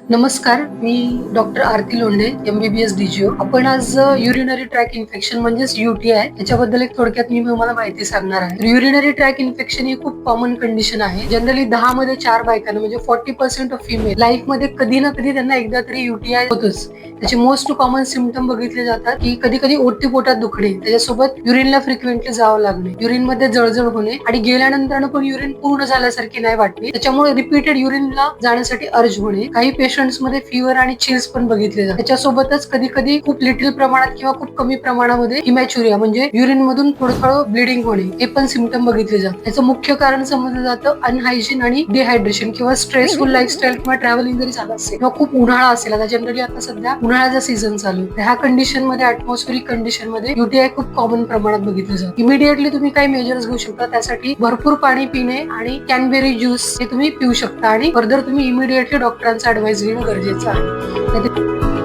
नमस्कार, मी डॉक्टर आरती Londhe, MBBS DGO. आपण आज युरिनरी ट्रॅक इन्फेक्शन म्हणजेच UTI याच्याबद्दल एक थोडक्यात मी तुम्हाला माहिती सांगणार आहे. युरिनरी ट्रॅक इन्फेक्शन ही खूप कॉमन कंडिशन आहे. जनरली 10 मध्ये 4 बायकांना म्हणजे 40% ऑफ फिमेल लाईफ मध्ये कधी ना कधी त्यांना एकदा तरी UTI होतोच. त्याचे मोस्ट कॉमन सिम्पटम बघितले जातात की कधी कधी ओटी पोटात दुखणे, त्याच्यासोबत युरिनला फ्रिक्वेंटली जावं लागणे, युरिन मध्ये जळजळ होणे आणि गेल्यानंतर पण युरिन पूर्ण झाल्यासारखी नाही वाटणे, त्याच्यामुळे रिपीटेड युरिनला जाण्यासाठी अर्ज होणे. काही पेशंट्स मध्ये फीवर आणि चिल्स पण बघितले जातात. त्याच्यासोबतच कधी कधी खूप लिटिल प्रमाणात किंवा खूप कमी प्रमाणामध्ये हिमॅच्युरिया म्हणजे युरिन मधून थोडं थोडं ब्लिडिंग होणे हे पण सिम्पटम बघितले जातात. याचं मुख्य कारण समजलं जातं अनहायजीन आणि डिहायड्रेशन किंवा स्ट्रेसफुल लाईफस्टाईल किंवा ट्रॅव्हलिंग जरी झालं असेल किंवा खूप उन्हाळा असेल. आता जनरली आता सध्या उन्हाळ्याचा सीझन चालू आहे. ह्या कंडिशन मध्ये अॅटमॉस्फेरिक कंडिशन मध्ये UTI खूप कॉमन प्रमाणात बघितलं जातं. इमिडिएटली तुम्ही काही मेजर्स घेऊ शकता. त्यासाठी भरपूर पाणी पिणे आणि कॅनबेरी ज्यूस हे तुम्ही पिऊ शकता आणि फर्दर तुम्ही इमिडिएटली डॉक्टरांचा ऍडवाइस घेणं गरजेचं आहे.